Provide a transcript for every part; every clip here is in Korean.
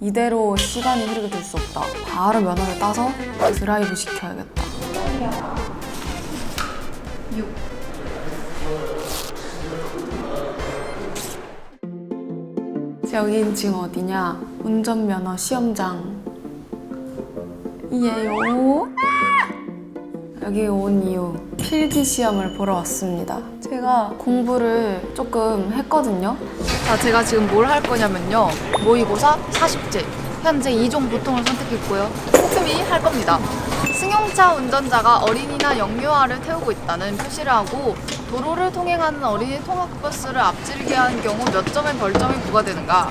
이대로 시간이 흐르게 둘 수 없다. 바로 면허를 따서 드라이브 시켜야겠다. 6. 여긴 지금 어디냐? 운전면허 시험장 이에요. 여기 온 이유 필기 시험을 보러 왔습니다. 제가 공부를 조금 했거든요. 자, 제가 지금 뭘 할 거냐면요. 모의고사 40제. 현재 2종 보통을 선택했고요. 틈틈이 할 겁니다. 승용차 운전자가 어린이나 영유아를 태우고 있다는 표시를 하고 도로를 통행하는 어린이 통학버스를 앞지르게 한 경우 몇 점의 벌점이 부과되는가?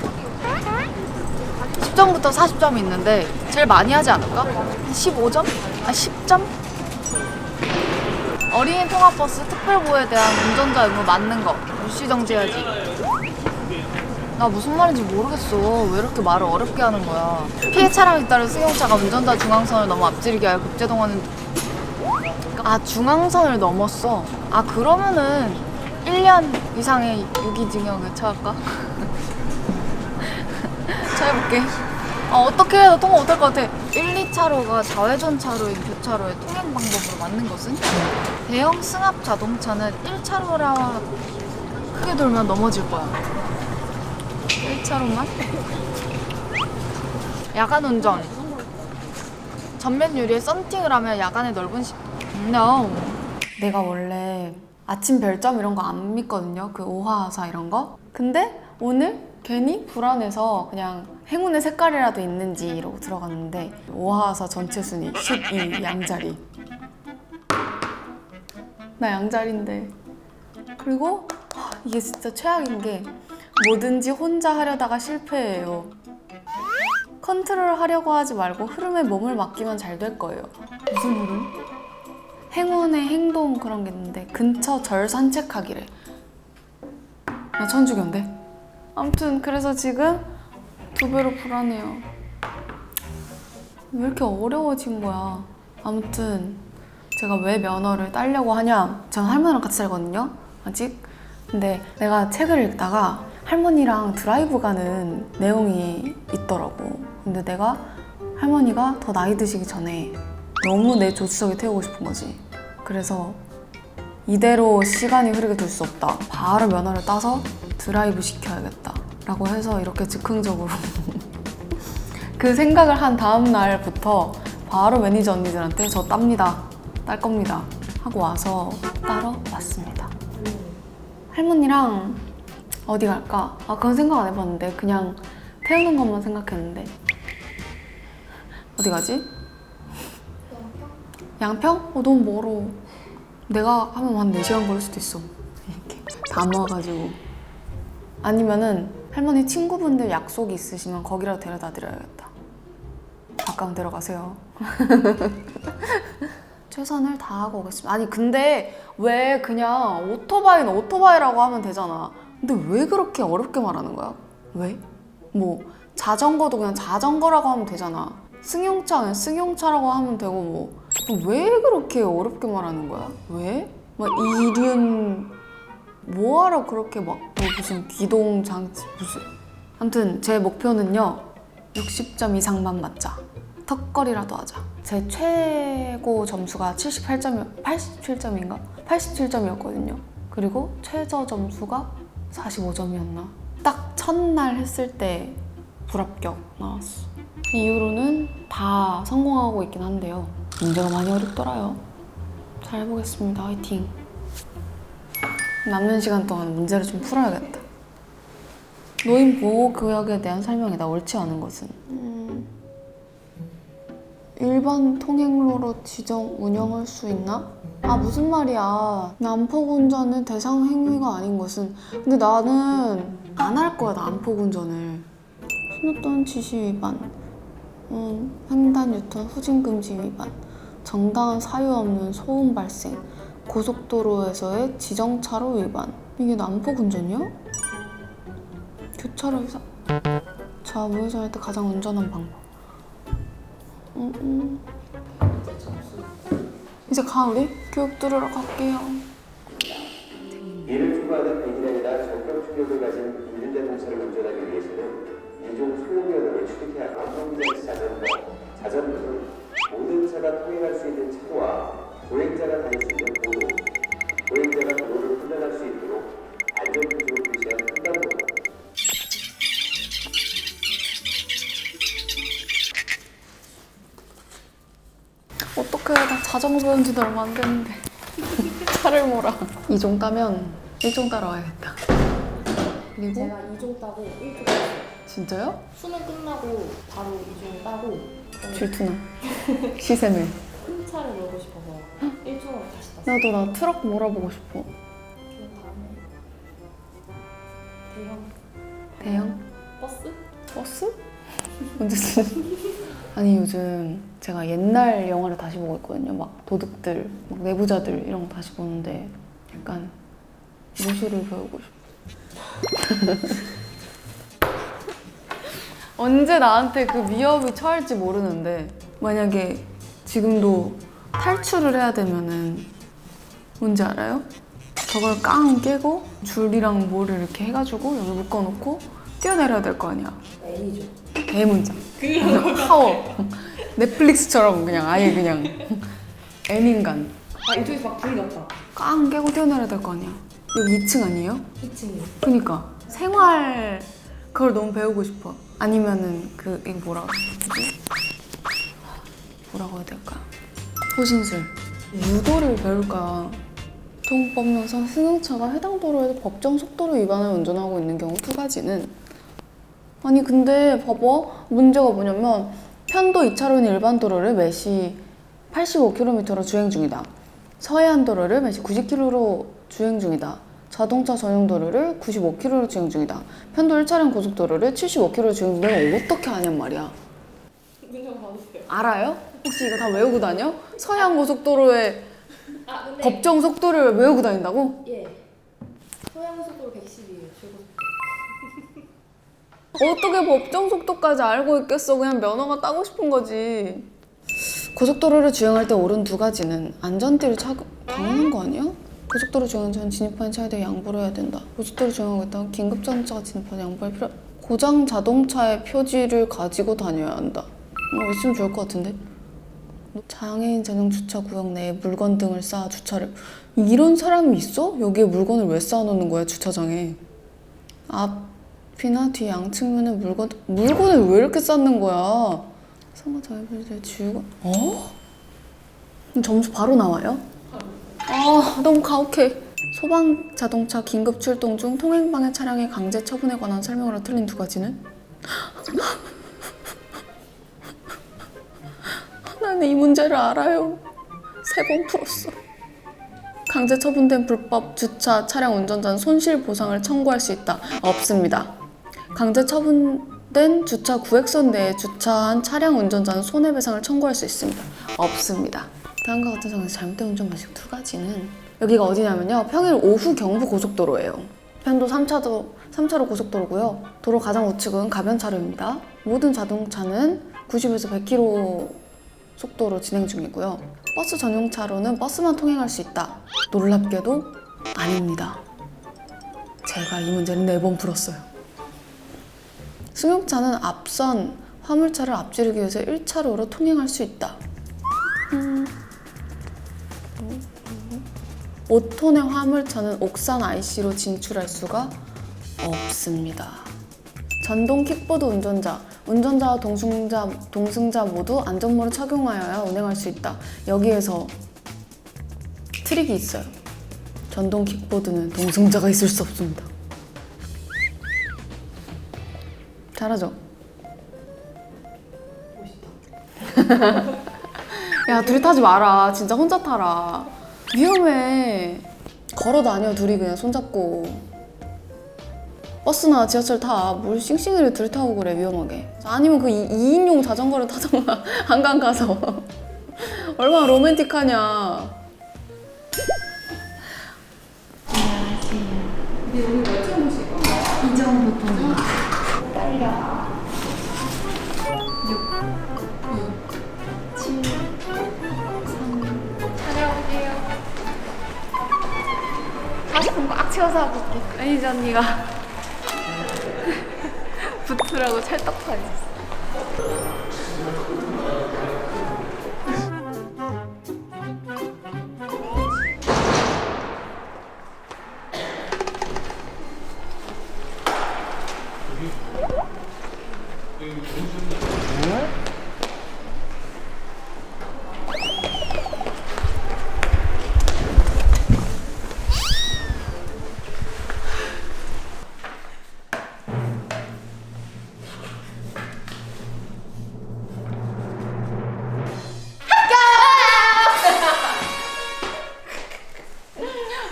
10점부터 40점이 있는데 제일 많이 하지 않을까? 15점? 10점? 어린이 통학버스 특별보호에 대한 운전자 의무 맞는 거 무시 정지해야지. 나 무슨 말인지 모르겠어. 왜 이렇게 말을 어렵게 하는 거야. 피해 차량에 따른 승용차가 운전자 중앙선을 넘어 앞지르게 하여 급제동하는. 아, 중앙선을 넘었어. 아, 그러면은 1년 이상의 유기징역에 처할까? 자, 해볼게. 어떻게 해도 통과 못할 것 같아. 1, 2차로가 좌회전 차로인 교차로의 통행 방법으로 맞는 것은? 대형 승합 자동차는 1차로라 크게 돌면 넘어질 거야. 1차로만? 야간 운전. 전면 유리에 썬팅을 하면 야간의 넓은 No. 내가 원래 아침 별점 이런 거 안 믿거든요. 그 오하사 이런 거. 근데 오늘 괜히 불안해서 그냥 행운의 색깔이라도 있는지 이러고 들어갔는데 오하사 전체 순위 12 양자리. 나 양자리인데. 그리고 이게 진짜 최악인 게 뭐든지 혼자 하려다가 실패해요. 컨트롤 하려고 하지 말고 흐름에 몸을 맡기면 잘 될 거예요. 무슨 흐름? 행운의 행동 그런 게 있는데 근처 절 산책하기래. 나 천주교인데? 아무튼 그래서 지금 2배로 불안해요. 왜 이렇게 어려워진 거야? 아무튼 제가 왜 면허를 따려고 하냐? 전 할머니랑 같이 살거든요, 아직. 근데 내가 책을 읽다가 할머니랑 드라이브 가는 내용이 있더라고. 근데 내가 할머니가 더 나이 드시기 전에 너무 내 조수석에 태우고 싶은 거지. 그래서 이대로 시간이 흐르게 둘 수 없다. 바로 면허를 따서 드라이브 시켜야겠다 라고 해서 이렇게 즉흥적으로 그 생각을 한 다음 날부터 바로 매니저 언니들한테 저 땁니다, 딸 겁니다 하고 와서 따러 왔습니다. 할머니랑 어디 갈까? 그건 생각 안 해봤는데 그냥 태우는 것만 생각했는데 어디 가지? 양평? 너무 멀어. 내가 하면 한 4시간 걸릴 수도 있어. 이렇게 다 모아가지고. 아니면은 할머니 친구분들 약속이 있으시면 거기라도 데려다 드려야겠다. 가까운 데로 가세요. 최선을 다하고 오겠습니다. 아니 근데 왜 그냥 오토바이는 오토바이라고 하면 되잖아. 근데 왜 그렇게 어렵게 말하는 거야? 왜? 뭐 자전거도 그냥 자전거라고 하면 되잖아. 승용차는 승용차라고 하면 되고 뭐 왜 그렇게 어렵게 말하는 거야? 왜? 막 이륜 뭐하러 그렇게 막 뭐 무슨 기동 장치 무슨 아무튼 제 목표는요 60점 이상만 맞자. 턱걸이라도 하자. 제 최고 점수가 87점인가? 87점이었거든요. 그리고 최저 점수가 45점이었나? 딱 첫날 했을 때 불합격 나왔어. 그 이후로는 다 성공하고 있긴 한데요. 문제가 많이 어렵더라요. 잘 해보겠습니다. 화이팅. 남는 시간 동안 문제를 좀 풀어야겠다. 노인보호구역에 대한 설명이다. 옳지 않은 것은 일반 통행로로 지정 운영할 수 있나? 무슨 말이야. 난폭운전은 대상 행위가 아닌 것은. 근데 나는 안 할 거야. 난폭운전을. 신호등 지시 위반, 횡단 유턴 후진 금지 위반, 정당한 사유 없는 소음 발생, 고속도로에서의 지정차로 위반. 이게 난폭운전이야? 교차로에서 우회전할 때 가장 안전한 방법. 이제 가 우리? 교육 들으러 갈게요. 이를 추구하는 배기량이나 정격 충격을 가진 이륜자동차를 운전하기 위해서는 인종 소유면허를 취득해야 통제시 자전거. 자전거는 모든 차가 통행할 수 있는 차도와 보행자가 다닐 수 있는 도로, 보행자가 도로를 판단할 수 있도록 안전구조를 표시한 횡단보도. 어떡해, 나 자전거 배운 지도 얼마 안 됐는데. 차를 몰아. 2종 따면 1종 따라와야겠다. 그리고 제가 2종 따고 1종 땄어요. 진짜요? 수능 끝나고 바로 2종 따고 질투나. 시샘을. 큰 차를 몰고 싶어서 1종으로 다시 땄어요. 나도 나 트럭 몰아보고 싶어. 그 다음에 대형 대형? 버스? 버스? 언제쯤? 아니 요즘 제가 옛날 영화를 다시 보고 있거든요. 막 도둑들, 막 내부자들 이런 거 다시 보는데 약간 무술을 배우고 싶어. 언제 나한테 그 위협이 처할지 모르는데 만약에 지금도 탈출을 해야 되면은 뭔지 알아요? 저걸 깡 깨고 줄이랑 뭐를 이렇게 해가지고 여기 묶어놓고 뛰어내려야 될 거 아니야. N이죠. 대문자. 파워. 넷플릭스처럼 그냥 아예 그냥 N인간. 아 이쪽에서 막 불이 났다. 깡 깨고 뛰어내려야 될 거 아니야. 여기 2층 아니에요? 2층이요. 그니까 생활 그걸 너무 배우고 싶어. 아니면은 그 이거 뭐라고 해야 될까? 호신술. 유도를 배울까? 교통법령상 승용차가 해당 도로에서 법정 속도를 위반하여 운전하고 있는 경우 두 가지는 아니 근데 봐봐 문제가 뭐냐면 편도 2차로인 일반 도로를 매시 85km로 주행 중이다. 서해안 도로를 매시 90km로 주행 중이다. 자동차 전용 도로를 95km로 주행 중이다. 편도 1차량 고속도로를 75km로 주행 중이다. 내가 어떻게 아냔 말이야. 문장 받으세요. 알아요? 혹시 이거 다 외우고 다녀? 서해안 고속도로의 아 근데 법정 속도를 외우고 다닌다고? 예. 소양고속도로 110이에요. 최고속도. 어떻게 법정 속도까지 알고 있겠어. 그냥 면허가 따고 싶은 거지. 고속도로를 주행할 때 옳은 두 가지는 안전띠를 당연한 거 아니야? 고속도로 주행 전 진입하는 차에 대해 양보를 해야 된다. 고속도로 주행하고 있다면 긴급자동차가 진입하는 양보할 필요. 고장 자동차의 표지를 가지고 다녀야 한다. 있으면 좋을 것 같은데? 장애인 전용 주차 구역 내에 물건 등을 쌓아 주차를. 이런 사람이 있어? 여기에 물건을 왜 쌓아놓는 거야 주차장에? 앞이나 뒤 양측면에 물건을 왜 이렇게 쌓는 거야? 상가 자유분리대 지우고. 점수 바로 나와요? 아 너무 가혹해. 소방 자동차 긴급 출동 중 통행 방해 차량의 강제 처분에 관한 설명으로 틀린 두 가지는? 나는 이 문제를 알아요. 3번 풀었어. 강제 처분된 불법 주차 차량 운전자는 손실 보상을 청구할 수 있다. 없습니다. 강제 처분된 주차 구획선 내에 주차한 차량 운전자는 손해배상을 청구할 수 있습니다. 없습니다. 다음과 같은 상황에서 잘못된 운전 방식 두 가지는 여기가 어디냐면요. 평일 오후 경부 고속도로예요. 편도 3차로 고속도로고요. 도로 가장 우측은 가변차로입니다. 모든 자동차는 90에서 100km 속도로 진행 중이고요. 버스 전용차로는 버스만 통행할 수 있다. 놀랍게도 아닙니다. 제가 이 문제는 4번 풀었어요. 승용차는 앞선 화물차를 앞지르기 위해서 1차로로 통행할 수 있다. 5톤의 화물차는 옥산 IC로 진출할 수가 없습니다. 전동 킥보드 운전자와 동승자 모두 안전모를 착용하여야 운행할 수 있다. 여기에서 트릭이 있어요. 전동 킥보드는 동승자가 있을 수 없습니다. 잘하죠? 멋있다. 야, 둘이 타지 마라. 진짜 혼자 타라. 위험해. 걸어 다녀, 둘이 그냥 손잡고. 버스나 지하철 타. 뭘 싱싱이를 둘이 타고 그래, 위험하게. 아니면 그 2인용 자전거를 타던가, 한강 가서. 얼마나 로맨틱하냐. 근데 오늘 몇 점 보실 거예요? 2점부터. 딸려. 6, 7, 3. 촬영해요. 하고 싶은 거 악 채워서 하고 올게. 매니저 언니가 붙으라고 찰떡 타 있었어.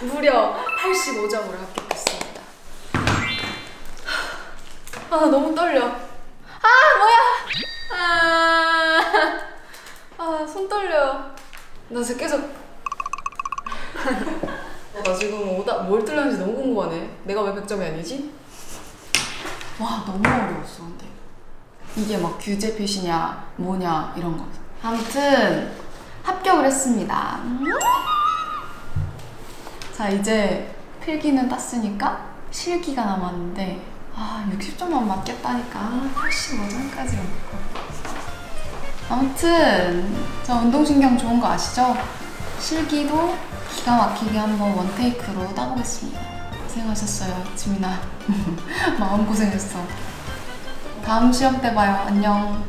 무려 85점으로 합격했습니다. 아, 나 너무 떨려. 아, 뭐야? 손 떨려요. 나 지금 계속. 나 지금 뭘 틀렸는지 너무 궁금하네. 내가 왜 100점이 아니지? 와, 너무 어려웠어, 근데. 이게 막 규제 표시냐, 뭐냐, 이런 거. 아무튼, 합격을 했습니다. 자, 이제 필기는 땄으니까 실기가 남았는데 60점만 맞겠다니까 85점까지 아무튼 저 운동신경 좋은 거 아시죠? 실기도 기가 막히게 한번 원테이크로 따보겠습니다. 고생하셨어요, 지민아. 마음고생했어. 다음 시험 때 봐요. 안녕.